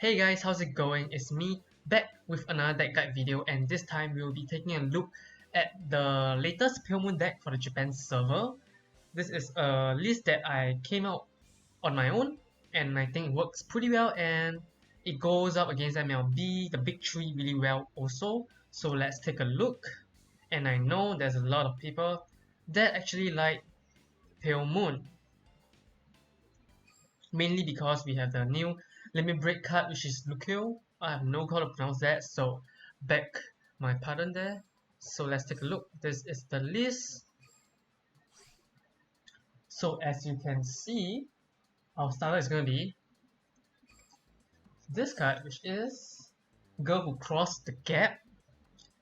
Hey guys, how's it going? It's me back with another deck guide video, and this time we will be taking a look at the latest Pale Moon deck for the Japan server. This is a list that I came out on my own, and I think it works pretty well, and it goes up against MLB, the big three, really well also. So let's take a look. And I know there's a lot of people that actually like Pale Moon, mainly because we have the new limit break card, which is Luquier. I have no clue how to pronounce that, so beg my pardon there. So let's take a look. This is the list. So as you can see, our starter is going to be this card, which is Girl Who Crossed the Gap.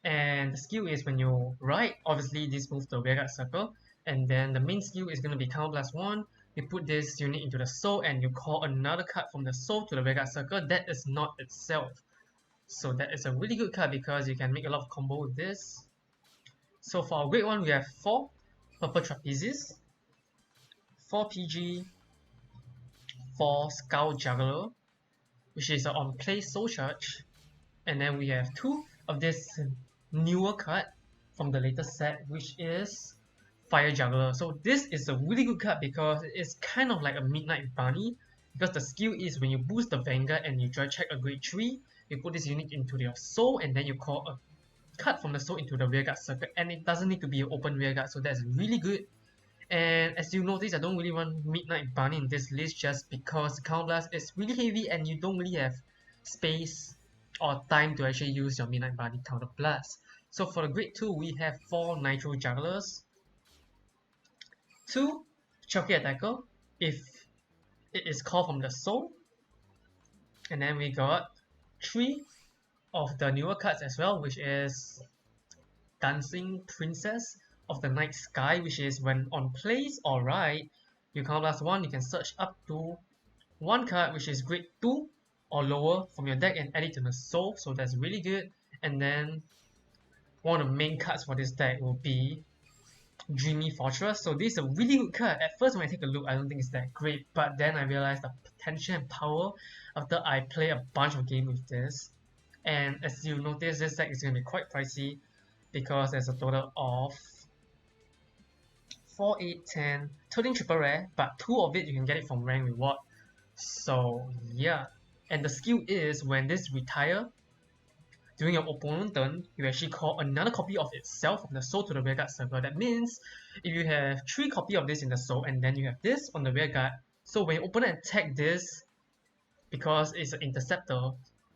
And the skill is when you ride, obviously this moves the Vanguard circle, and then the main skill is going to be Counter Blast 1. You put this unit into the soul and you call another card from the soul to the Vanguard circle. That is not itself. So that is a really good card because you can make a lot of combo with this. So for our grade 1 we have 4 Purple Trapezes, 4 PG, 4 Skull Juggler, which is on play Soul Charge, and then we have 2 of this newer card from the latest set, which is Fire Juggler. So this is a really good card because it's kind of like a Midnight Bunny, because the skill is when you boost the Vanguard and you draw check a grade 3, you put this unit into your soul and then you call a card from the soul into the rearguard circle, and it doesn't need to be an open rearguard, so that's really good. And as you notice, I don't really run Midnight Bunny in this list just because Counter Blast is really heavy and you don't really have space or time to actually use your Midnight Bunny Counter Blast. So for the grade 2, we have 4 Nitro Jugglers, 2 Chalky Attacker if it is called from the soul, and then we got 3 of the newer cards as well, which is Dancing Princess of the Night Sky, which is when on place or ride, you Counter Blast 1, you can search up to 1 card which is grade 2 or lower from your deck and add it to the soul, so that's really good. And then one of the main cards for this deck will be Dreamy Fortress. So this is a really good card. At first when I take a look, I don't think it's that great, but then I realized the potential and power after I play a bunch of games with this. And as you notice, this deck is going to be quite pricey because there's a total of 4, 8, 10, 13 triple rare, but 2 of it you can get it from rank reward. So yeah, and the skill is when this retire during your opponent turn, you actually call another copy of itself from the soul to the rearguard circle. That means if you have 3 copies of this in the soul and then you have this on the rearguard, so when your opponent attack this, because it's an interceptor,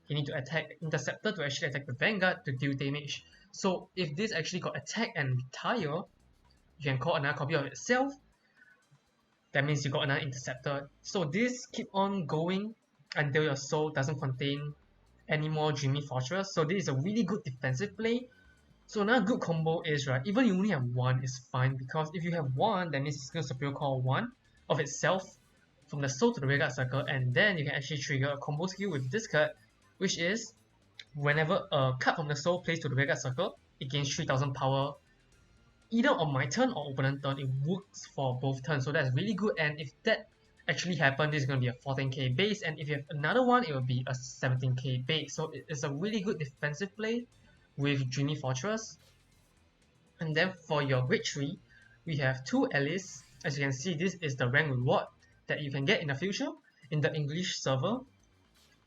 you need to attack interceptor to actually attack the Vanguard to deal damage. So if this actually got attacked and retire, you can call another copy of itself. That means you got another interceptor. So this keep on going until your soul doesn't contain any more Dreamy Fortress. So this is a really good defensive play. So another good combo is, right, even you only have 1 is fine, because if you have 1, that means it's going to superior call 1 of itself from the soul to the rearguard circle, and then you can actually trigger a combo skill with this card, which is whenever a card from the soul plays to the rearguard circle, it gains 3000 power either on my turn or opponent turn. It works for both turns, so that's really good. And if that actually happens, this is going to be a 14k base, and if you have another one, it will be a 17k base. So it's a really good defensive play with Dreamy Fortress. And then for your grade 3, we have 2 Alice. As you can see, this is the rank reward that you can get in the future in the English server.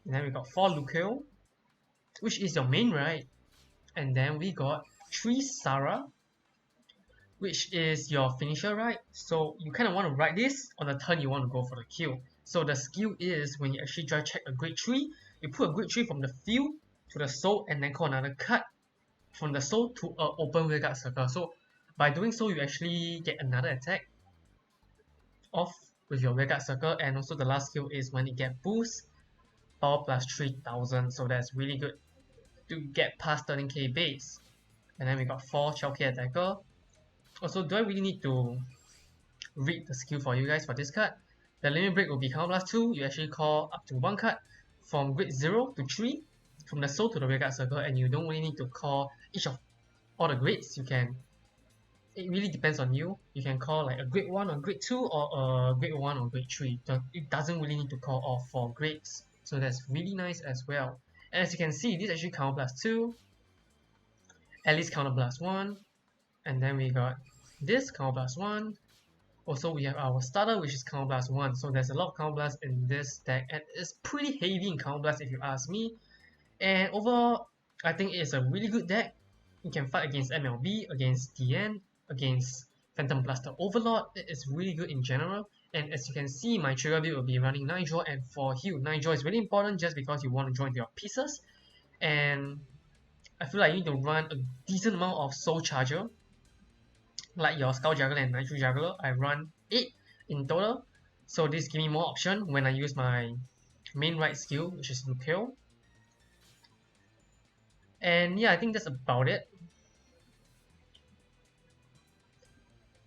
And then we got 4 Luquier, which is your main ride. And then we got 3 Sarah, which is your finisher, right? So you kind of want to ride this on the turn you want to go for the kill. So the skill is when you actually drive check a grade 3, you put a grade 3 from the field to the soul and then call another card from the soul to an open rearguard circle. So by doing so, you actually get another attack off with your rearguard circle, and also the last skill is when it get boost power plus 3000. So that's really good to get past 13k base. And then we got 4 Chalky Attacker. Also, do I really need to read the skill for you guys for this card? The limit break will be Counter Blast 2. You actually call up to 1 card from grade 0 to 3 from the soul to the rearguard circle, and you don't really need to call each of all the grades. You can, it really depends on you. You can call like a grade 1 or grade 2 or a grade 1 or grade 3. It doesn't really need to call all 4 grades. So that's really nice as well. And as you can see, this actually counter blast 2, at least counter blast 1, and then we got this counter blast 1. Also, we have our starter, which is counter blast 1. So there's a lot of counter blast in this deck, and it's pretty heavy in counter blast if you ask me. And overall, I think it's a really good deck. You can fight against MLB, against DN, against Phantom Blaster Overlord. It is really good in general. And as you can see, my trigger build will be running Nigel, and for heal, Nigel is really important just because you want to join your pieces. And I feel like you need to run a decent amount of Soul Charger, like your Skull Juggler and Nitro Juggler. I run 8 in total, so this gives me more option when I use my main right skill, which is Luquier. And yeah, I think that's about it.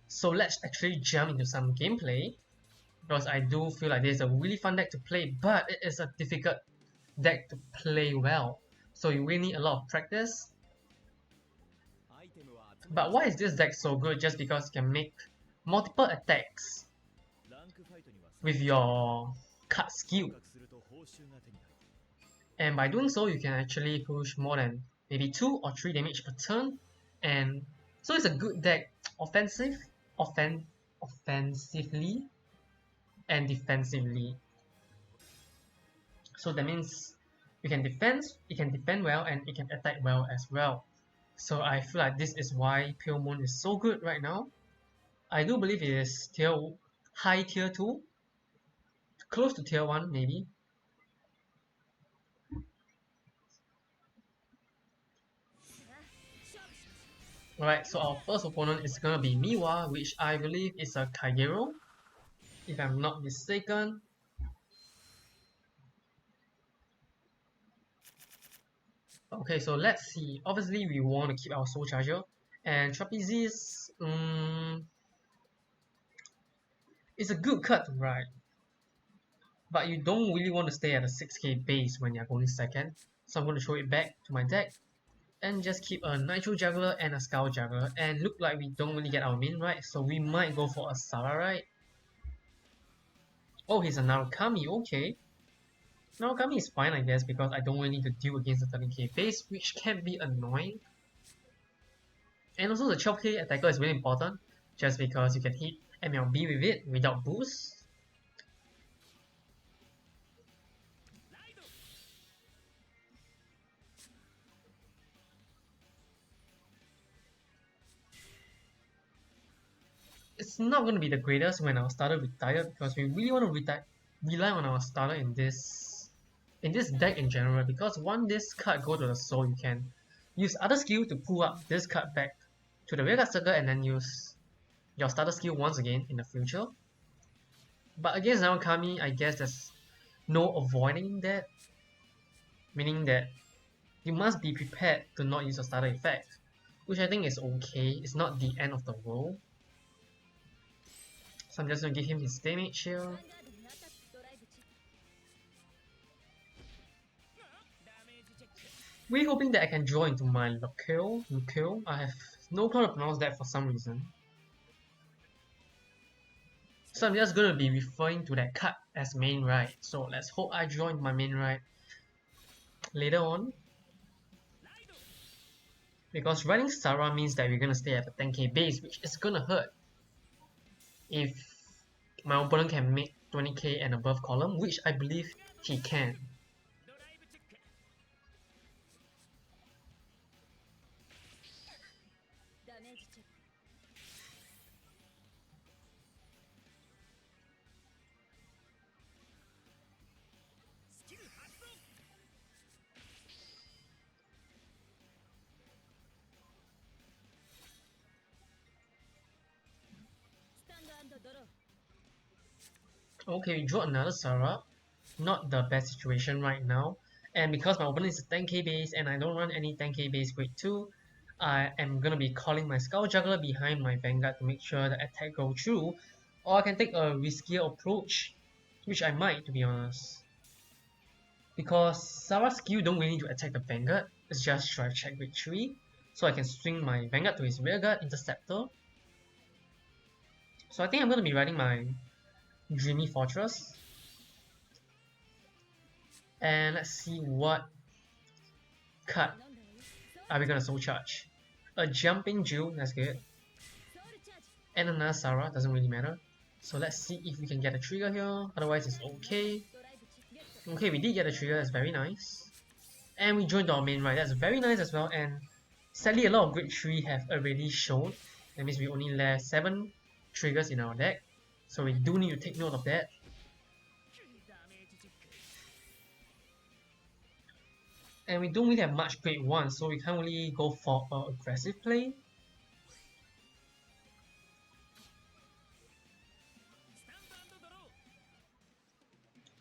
So let's actually jump into some gameplay, because I do feel like this is a really fun deck to play, but it is a difficult deck to play well. So you really need a lot of practice. But why is this deck so good? Just because you can make multiple attacks with your card skill. And by doing so, you can actually push more than maybe 2 or 3 damage per turn. And so it's a good deck offensively and defensively. So that means it can defend well, and it can attack well as well. So I feel like this is why Pale Moon is so good right now. I do believe it is high tier 2, close to tier 1 maybe. Alright, so our first opponent is gonna be Miwa, which I believe is a Kaigero, if I'm not mistaken. Okay, so let's see. Obviously, we want to keep our Soul Charger. And Trapezis, it's a good card to ride. But you don't really want to stay at a 6k base when you're going second. So I'm going to throw it back to my deck. And just keep a Nitro Juggler and a Skull Juggler. And look like we don't really get our main right. So we might go for a Sara right. Oh, he's a Narukami, okay. Narukami is fine, I guess, because I don't really need to deal against the 13k base, which can be annoying. And also the 12k attacker is really important, just because you can hit MLB with it without boost. It's not going to be the greatest when our starter retires, because we really want to rely on our starter in this deck in general, because once this card go to the soul, you can use other skill to pull up this card back to the Vanguard circle and then use your starter skill once again in the future. But against Narukami, I guess there's no avoiding that, meaning that you must be prepared to not use a starter effect, which I think is okay. It's not the end of the world. So I'm just gonna give him his damage here. We're hoping that I can draw into my Luquier. I have no clue how to pronounce that for some reason. So I'm just gonna be referring to that card as main right. So let's hope I draw into my main right later on. Because running Sara means that we're gonna stay at the 10k base, which is gonna hurt if my opponent can make 20k and above column, which I believe he can. Okay, we draw another Sara. Not the best situation right now. And because my opponent is a 10k base and I don't run any 10k base grade 2, I am gonna be calling my Skull Juggler behind my Vanguard to make sure the attack go through. Or I can take a riskier approach, which I might, to be honest. Because Sara's skill don't really need to attack the Vanguard, it's just drive check grade 3. So I can swing my Vanguard to his rearguard Interceptor. So I think I'm gonna be riding my Dreamy Fortress. And let's see what card are we gonna soul charge. A jumping Jill, that's good. And another Sarah, doesn't really matter. So let's see if we can get a trigger here, otherwise it's okay. Okay, we did get a trigger, that's very nice. And we joined our main right, that's very nice as well. And sadly a lot of grade 3 have already shown. That means we only left 7 triggers in our deck. So we do need to take note of that. And we don't really have much grade 1, so we can't really go for aggressive play.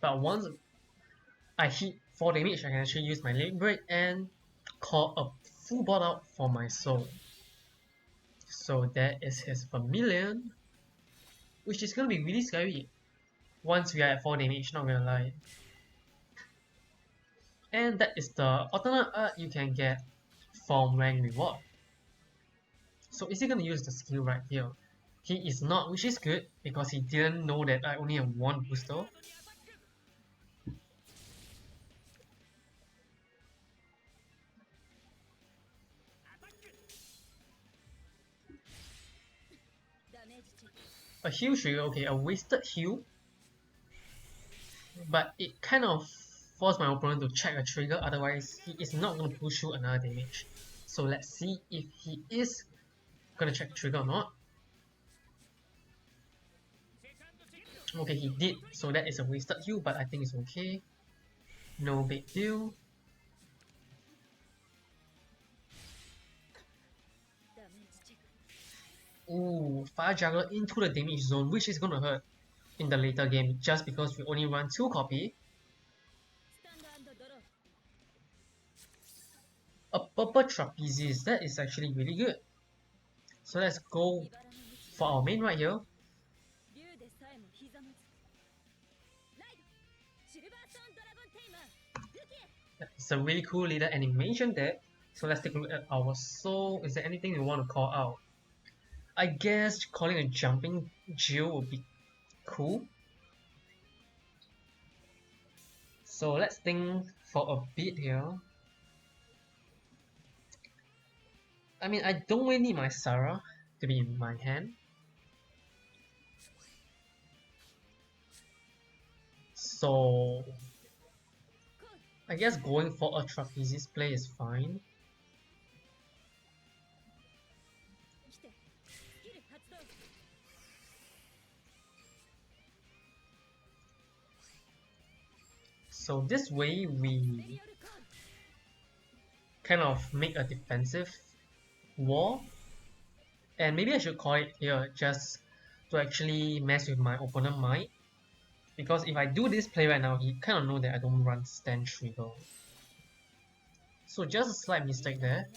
But once I hit 4 damage, I can actually use my late break and call a full board out for my soul. So that is his Vermilion, which is gonna be really scary once we are at 4 damage, not gonna lie. And that is the alternate art you can get from rank reward. So is he gonna use the skill right here? He is not, which is good because he didn't know that I only have 1 booster. A heal trigger, okay, a wasted heal. But it kind of forced my opponent to check a trigger, otherwise he is not going to push through another damage. So let's see if he is going to check the trigger or not. Okay, he did, so that is a wasted heal, but I think it's okay. No big deal. Ooh, Fire Juggler into the damage zone, which is gonna hurt in the later game, just because we only run 2 copy. A purple Trapezius, that is actually really good. So let's go for our main right here. It's a really cool leader animation there. So let's take a look at our soul. Is there anything you want to call out? I guess calling a jumping Jill would be cool. So let's think for a bit here. I mean, I don't really need my Sarah to be in my hand. So I guess going for a Trapezius play is fine. So this way we kind of make a defensive wall. And maybe I should call it here just to actually mess with my opponent might. Because if I do this play right now, he kind of know that I don't run stand trigger. So just a slight mistake there.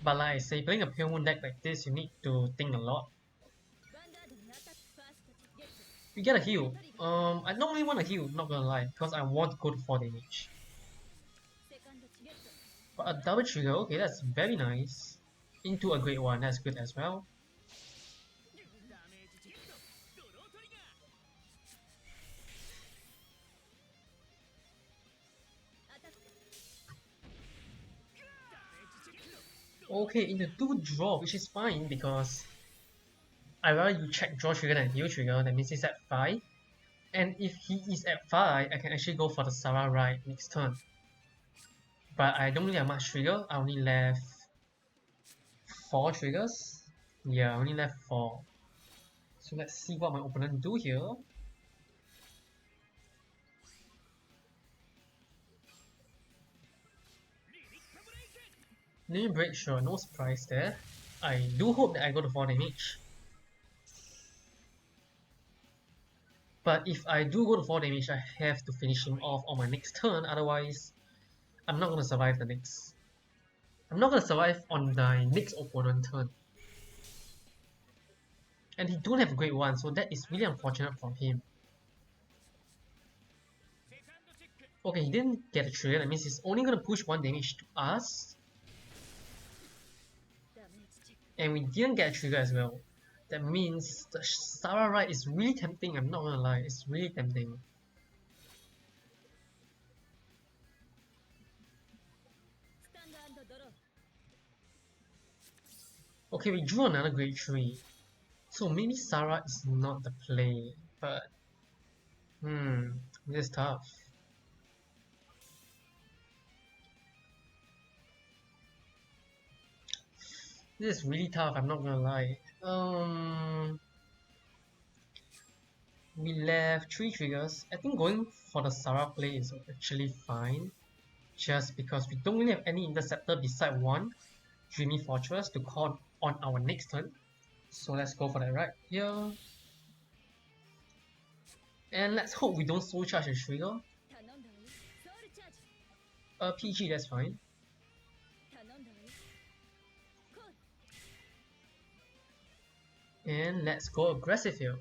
But like I say, playing a Pale Moon deck like this, you need to think a lot. We get a heal. I don't really want a heal, not gonna lie, because I want to go to 4 damage. But a double trigger, okay, that's very nice. Into a great one, that's good as well. Okay, into 2 draw, which is fine because I'd rather you check draw trigger than heal trigger, that means he's at 5. And if he is at 5, I can actually go for the Sarah right next turn. But I don't really have much trigger, I only left 4 triggers. Yeah, I only left 4. So let's see what my opponent do here. Limit break, sure, no surprise there. I do hope that I go to 4 damage. But if I do go to 4 damage, I have to finish him off on my next turn, otherwise I'm not gonna survive the next. I'm not gonna survive on my next opponent turn. And he don't have a great one, so that is really unfortunate for him. Okay, he didn't get a trigger, that means he's only gonna push 1 damage to us. And we didn't get a trigger as well. That means the Sarah right is really tempting, I'm not gonna lie, it's really tempting. Okay, we drew another grade 3. So maybe Sarah is not the play, but this is tough. This is really tough, I'm not gonna lie. We left 3 triggers. I think going for the Sarah play is actually fine. Just because we don't really have any interceptor beside one Dreamy Fortress to call on our next turn. So let's go for that right here. And let's hope we don't soul charge a trigger. PG, that's fine. And let's go aggressive here.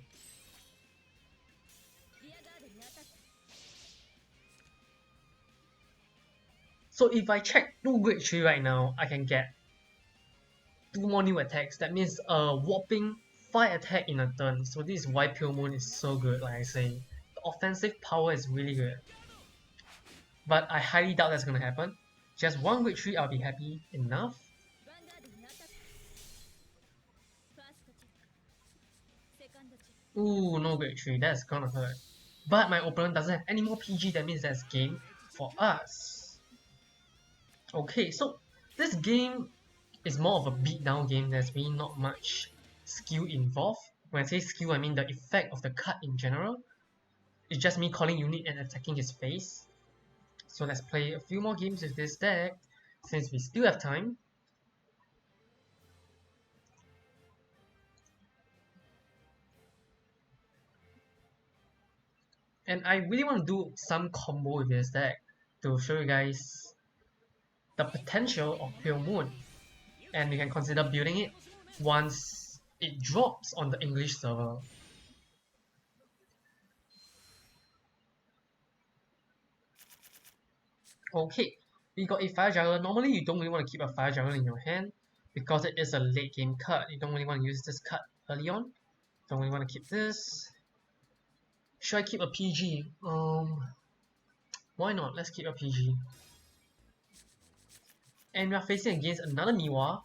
So if I check 2 grade 3 right now, I can get 2 more new attacks. That means a whopping 5 attack in a turn. So this is why Pale Moon is so good, like I say. The offensive power is really good. But I highly doubt that's gonna happen. Just 1 grade 3, I'll be happy enough. Ooh, no grade 3, that's gonna hurt. But my opponent doesn't have any more PG, that means that's game for us. Okay, so this game is more of a beatdown game. There's really not much skill involved. When I say skill, I mean the effect of the card in general. It's just me calling unit and attacking his face. So let's play a few more games with this deck, since we still have time. And I really want to do some combo with this deck to show you guys the potential of Pale Moon. And you can consider building it once it drops on the English server. Okay, we got a Fire Juggler. Normally you don't really want to keep a Fire Juggler in your hand because it is a late game card. You don't really want to use this card early on. Don't really want to keep this. Should I keep a PG? Why not? Let's keep a PG. And we are facing against another Miwa.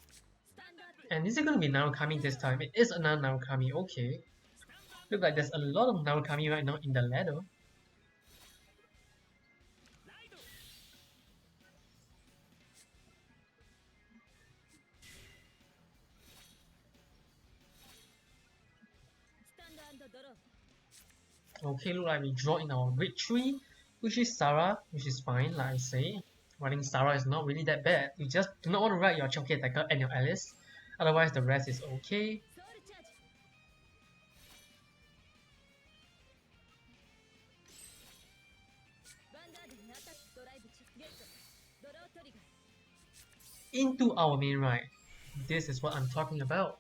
And is it going to be Narukami this time? It is another Narukami, okay. Look like there's a lot of Narukami right now in the ladder. Okay, look like we draw in our grade 3, which is Sarah, which is fine, like I say. Running Sarah is not really that bad. You just do not want to write your Chunky Attacker and your Alice. Otherwise, the rest is okay. Into our main right. This is what I'm talking about.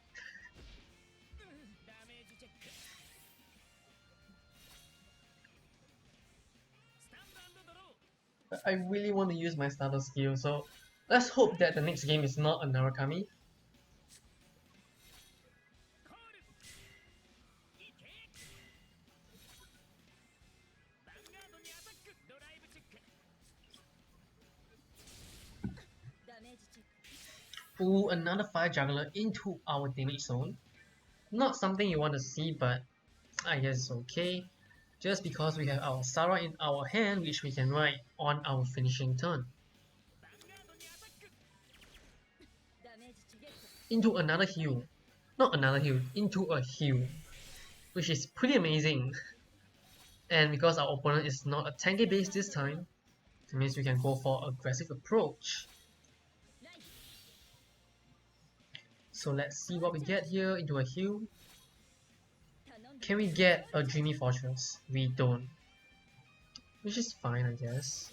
But I really want to use my starter skill, so let's hope that the next game is not a Narukami. Ooh, another Fire Juggler into our damage zone. Not something you want to see, but I guess it's okay. Just because we have our Sarah in our hand, which we can write on our finishing turn. Into another heal. Not another heal, into a heal. Which is pretty amazing. And because our opponent is not a tanky base this time, that means we can go for aggressive approach. So let's see what we get here into a heal. Can we get a Dreamy Fortress? We don't. Which is fine, I guess.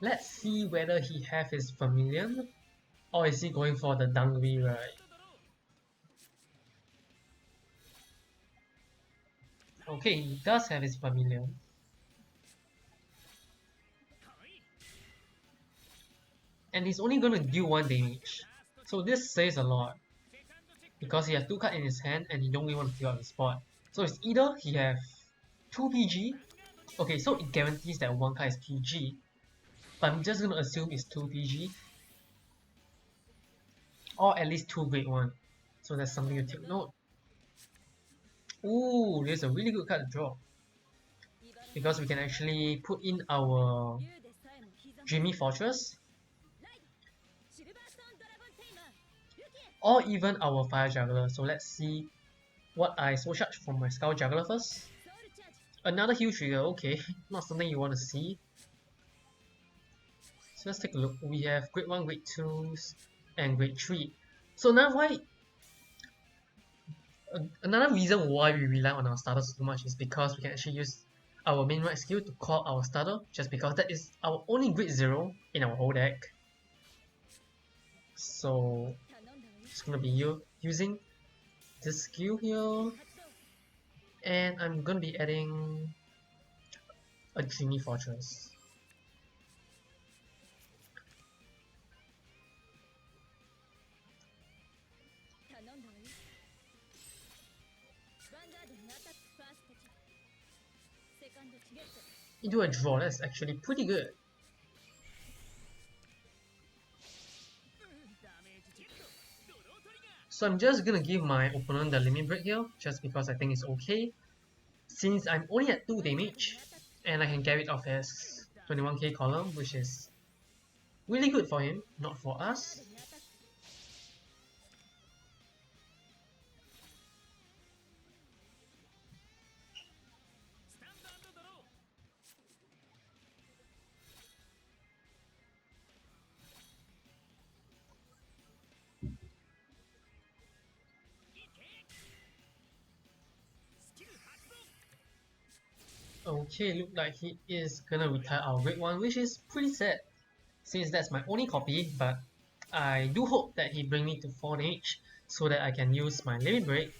Let's see whether he have his Vermilion, or is he going for the Dangri, right? Okay, he does have his Vermilion. And he's only gonna deal 1 damage. So this says a lot. because he has 2 cards in his hand and he don't really want to fill up the spot. So it's either he have 2 PG. Okay, so it guarantees that 1 card is PG. But I'm just gonna assume it's 2 PG. Or at least 2 grade 1. So that's something to take note. Ooh, there's a really good card to draw. Because we can actually put in our Dreamy Fortress. Or even our Fire Juggler. So let's see what I soul charge from my Skull Juggler first. Another heal trigger, okay. Not something you want to see. So let's take a look. We have grade 1, grade 2s, and grade 3. So now another reason why we rely on our starters so much is because we can actually use our main right skill to call our starter, just because that is our only grade 0 in our whole deck. So it's gonna be using this skill here, and I'm gonna be adding a Dreamy Fortress. Into a draw, that's actually pretty good. So I'm just gonna give my opponent the limit break here, just because I think it's okay. Since I'm only at 2 damage, and I can get rid of his 21k column, which is really good for him, not for us. Okay, look like he is gonna retire our grade 1, which is pretty sad, since that's my only copy, but I do hope that he bring me to 4 damage, so that I can use my limit break.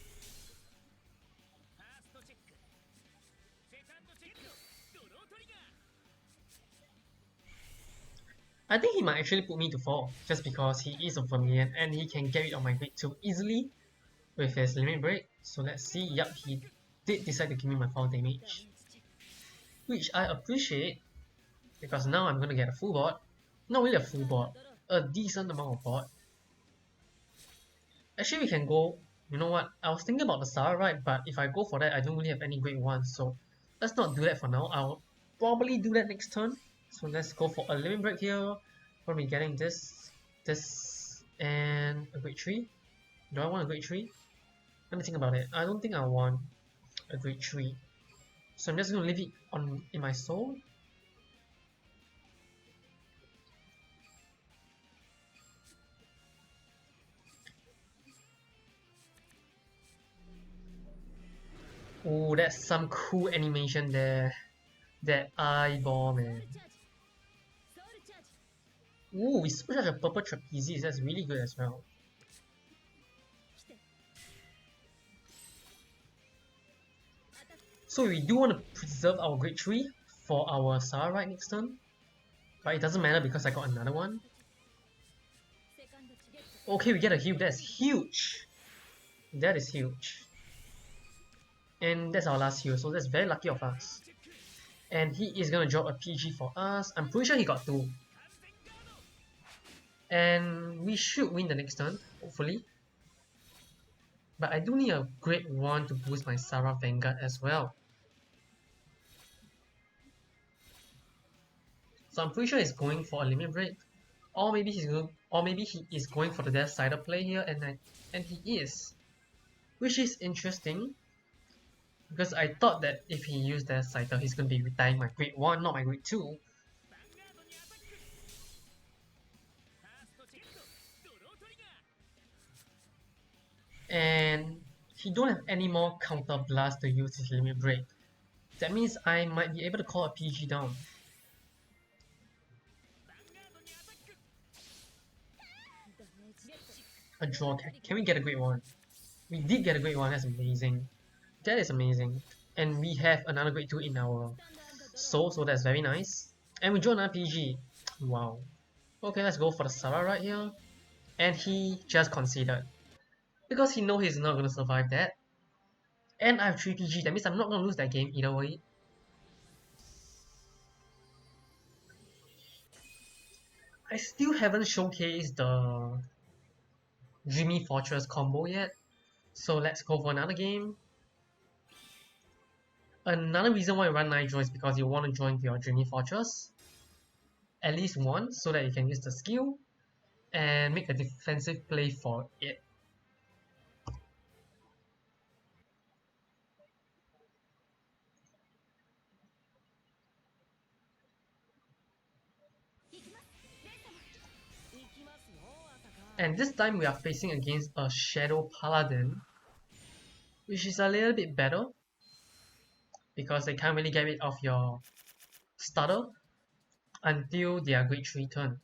I think he might actually put me to 4, just because he is a Vermilion and he can get rid of my grade 2 easily with his limit break. So let's see, yup, he did decide to give me my 4 damage, which I appreciate, because now I'm gonna get a full board. Not really a full board, a decent amount of board. Actually, we can go, you know what, I was thinking about the Sarah, right, but if I go for that, I don't really have any grade 1, so let's not do that for now. I'll probably do that next turn. So let's go for a limit break here. We'll be getting this, and a grade 3. Do I want a grade 3? Let me think about it. I don't think I want a grade 3. So I'm just gonna leave it on in my soul. Oh, that's some cool animation there. That eyeball, man. Ooh, we supercharge a purple trapeze. That's really good as well. So we do want to preserve our grade 3 for our Sarah right next turn. But it doesn't matter because I got another one. Okay, we get a heal. That's huge. That is huge. And that's our last heal, so that's very lucky of us. And he is gonna drop a PG for us. I'm pretty sure he got 2. And we should win the next turn, hopefully. But I do need a grade 1 to boost my Sarah Vanguard as well. So I'm pretty sure he's going for a limit break. Or maybe he is going for the Death Sider play here, and he is. Which is interesting. Because I thought that if he used Death Sider, he's gonna be retiring my grade 1, not my grade 2. And he don't have any more counter blast to use his limit break. That means I might be able to call a PG down. A draw. Can we get a grade 1? We did get a grade 1, that's amazing. That is amazing. And we have another grade 2 in our soul, so that's very nice. And we draw another PG. Wow. Okay, let's go for the Sarah right here. And he just conceded. because he knows he's not gonna survive that. And I have 3 PG, that means I'm not gonna lose that game either way. I still haven't showcased the Dreamy Fortress combo yet, so let's go for another game. Another reason why you run Nitro is because you want to join your Dreamy Fortress, at least once, so that you can use the skill and make a defensive play for it. And this time we are facing against a Shadow Paladin, which is a little bit better because they can't really get rid of your starter until their grade 3 turn.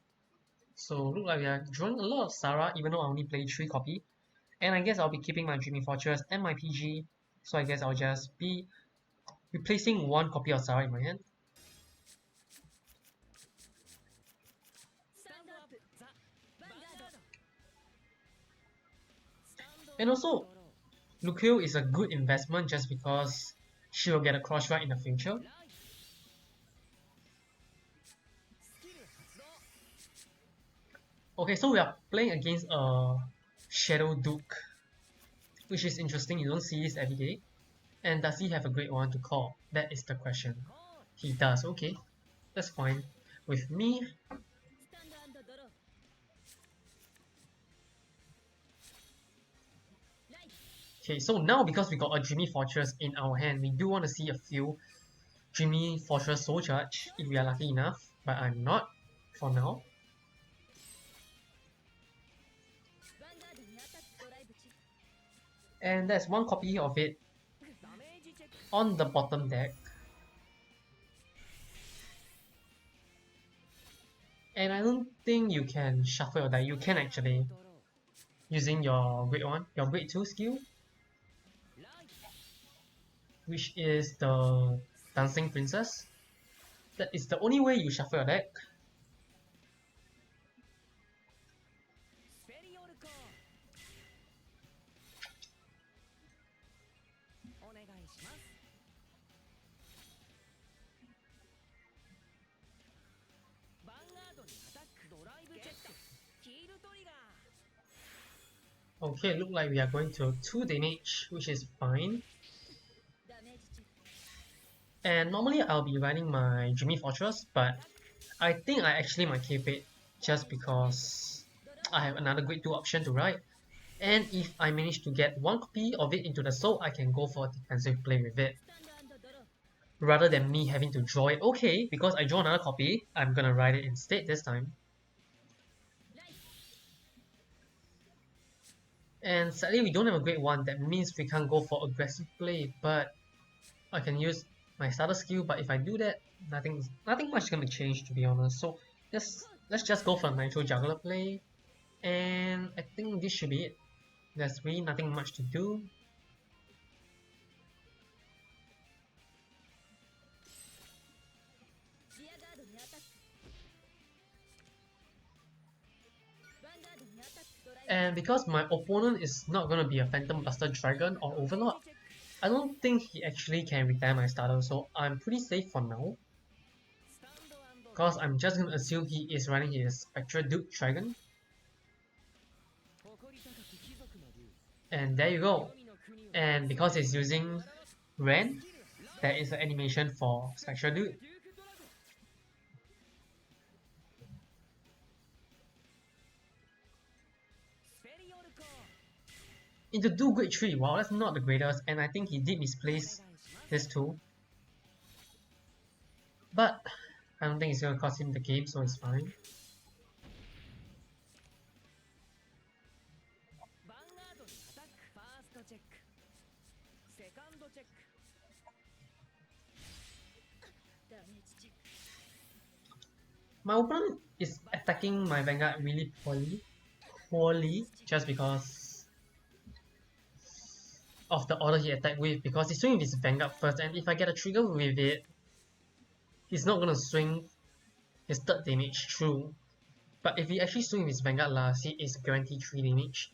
So look like we are drawing a lot of Sarah even though I only play 3 copy. And I guess I'll be keeping my Dreamy Fortress and my PG, so I guess I'll just be replacing 1 copy of Sarah in my hand. And also, Luquier is a good investment just because she will get a cross ride in the future. Okay, so we are playing against a Shadow Duke, which is interesting, you don't see this every day. And does he have a great one to call? That is the question. He does, okay. That's fine. With me, okay, so now because we got a Dreamy Fortress in our hand, we do want to see a few Dreamy Fortress Soul Charge if we are lucky enough, but I'm not for now. And there's 1 copy of it on the bottom deck. And I don't think you can shuffle your deck. You can actually, using your grade 1, your grade 2 skill, which is the Dancing Princess. That is the only way you shuffle your deck. Okay, look like we are going to 2 damage, which is fine. And normally I'll be running my Dreamy Fortress, but I think I actually might keep it just because I have another grade 2 option to ride. And if I manage to get 1 copy of it into the soul, I can go for a defensive play with it. Rather than me having to draw it. Okay, because I draw another copy, I'm gonna ride it instead this time. And sadly we don't have a grade 1, that means we can't go for aggressive play, but I can use my starter skill, but if I do that, nothing much is gonna change to be honest. So let's just go for a Nitro Juggler play, and I think this should be it. There's really nothing much to do. And because my opponent is not gonna be a Phantom Blaster Dragon or Overlord, I don't think he actually can retire my starter, so I'm pretty safe for now. Because I'm just gonna assume he is running his Spectre Duke Dragon. And there you go. And because he's using Ren, there is an animation for Spectre Duke. Into do grade 3, wow, that's not the greatest, and I think he did misplace this too. But I don't think it's gonna cost him the game, so it's fine. My opponent is attacking my Vanguard really poorly, just because of the order he attacked with, because he's swinging his Vanguard first, and if I get a trigger with it, he's not gonna swing his 3rd damage through. But if he actually swings his Vanguard last, he is guaranteed 3 damage.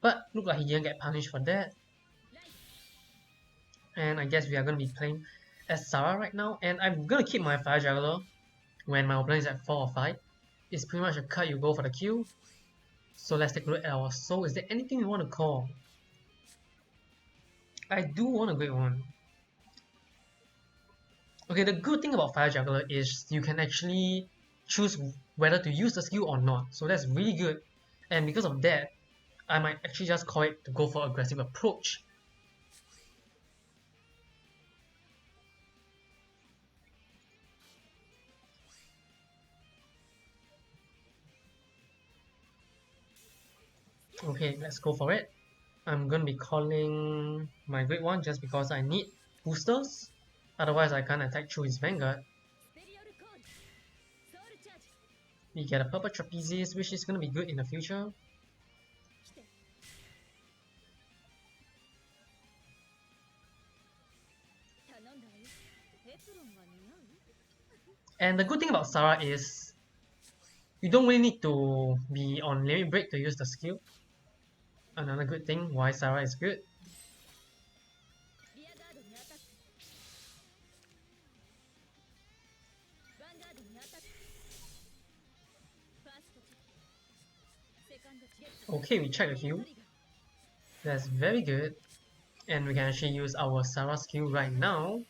But look like he didn't get punished for that. And I guess we are going to be playing as Sarah right now. And I'm going to keep my Fire Juggler when my opponent is at 4 or 5. It's pretty much a card you go for the kill. So let's take a look at our soul. Is there anything you want to call? I do want a great one. Okay, the good thing about Fire Juggler is you can actually choose whether to use the skill or not. So that's really good. And because of that, I might actually just call it to go for aggressive approach. Okay, let's go for it. I'm gonna be calling my great one just because I need boosters. Otherwise I can't attack through his Vanguard. We get a purple trapezius, which is gonna be good in the future. And the good thing about Sarah is you don't really need to be on limit break to use the skill. Another good thing why Sarah is good. Okay, we check the heal. That's very good. And we can actually use our Sarah skill right now.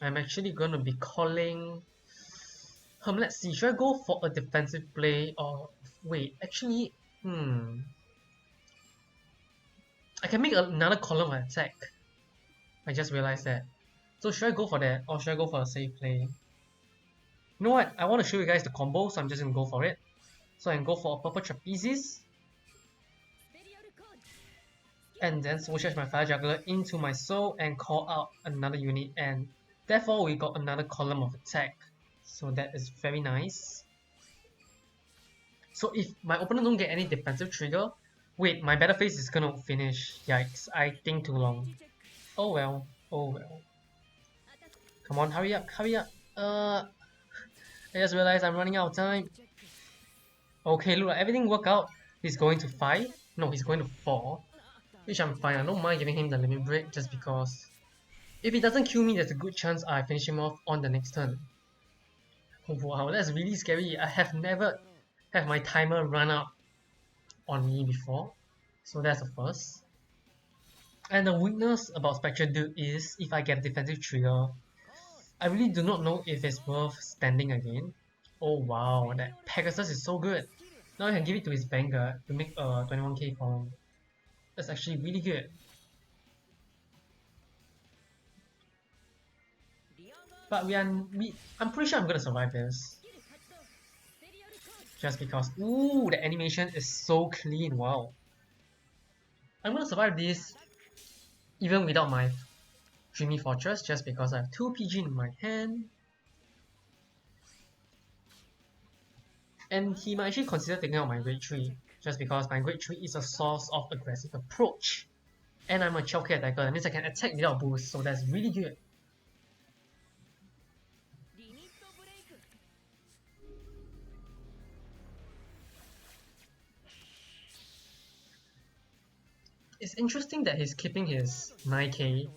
I'm actually going to be calling... let's see, should I go for a defensive play or... Wait, actually... I can make another column of attack. I just realized that. So should I go for that or should I go for a safe play? You know what? I want to show you guys the combo, so I'm just going to go for it. So I can go for a purple trapezius. And then switch my Fire Juggler into my soul and call out another unit, and therefore we got another column of attack. So that is very nice. So if my opponent don't get any defensive trigger... Wait, my battle phase is gonna finish. Yikes, I think too long. Oh well, oh well. Come on, hurry up, hurry up. I just realized I'm running out of time. Okay, look, everything worked out. He's going to 5. No, he's going to 4. Which I'm fine, I don't mind giving him the limit break just because if he doesn't kill me, there's a good chance I finish him off on the next turn. Wow, that's really scary. I have never had my timer run out on me before. So that's the first. And the weakness about Spectre Dude is if I get a defensive trigger, I really do not know if it's worth standing again. Oh wow, that Pegasus is so good. Now I can give it to his Vanguard to make a 21k column. That's actually really good. But I'm pretty sure I'm gonna survive this. Just because, ooh, the animation is so clean, wow. I'm gonna survive this even without my Dreamy Fortress, just because I have 2 PG in my hand. And he might actually consider taking out my grade 3, just because my grade 3 is a source of aggressive approach. And I'm a childcare attacker, that means I can attack without boost, so that's really good. It's interesting that he's keeping his 9k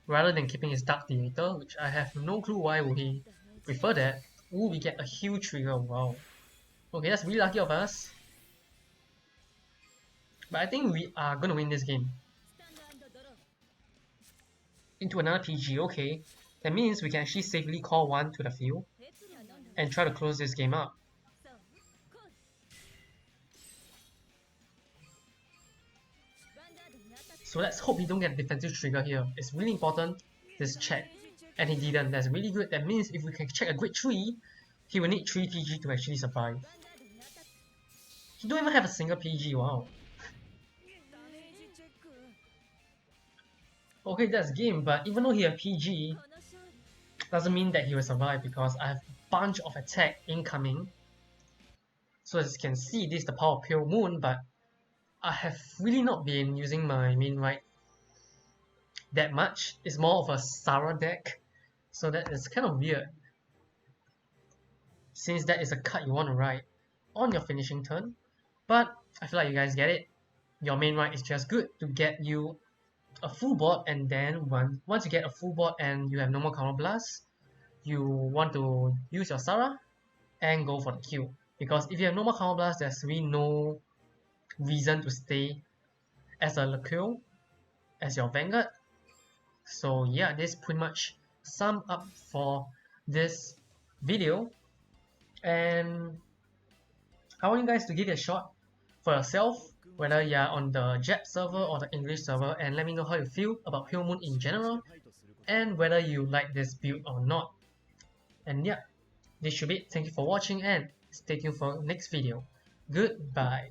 rather than keeping his Dark Theater, which I have no clue why would he prefer that. Ooh, we get a heal trigger, wow. Okay, that's really lucky of us. But I think we are gonna win this game. Into another PG, okay. That means we can actually safely call 1 to the field and try to close this game up. So let's hope he don't get a defensive trigger here. It's really important, this check. And he didn't, that's really good. That means if we can check a grade 3, he will need 3 PG to actually survive. He don't even have a single PG, wow. Okay, that's game, but even though he has PG, doesn't mean that he will survive because I have a bunch of attack incoming. So as you can see, this is the power of Pale Moon, but I have really not been using my main right that much. It's more of a Sarah deck, so that is kind of weird. Since that is a card you want to write on your finishing turn. But I feel like you guys get it. Your main right is just good to get you a full board, and then once you get a full board and you have no more counter blast, you want to use your Sarah and go for the kill. Because if you have no more counter blast, there's really no reason to stay as a Luquier, as your Vanguard. So yeah, this pretty much sum up for this video, and I want you guys to give it a shot for yourself, whether you're on the Jap server or the English server, and let me know how you feel about Pale Moon in general, and whether you like this build or not. And yeah, this should be it. Thank you for watching and stay tuned for next video. Goodbye.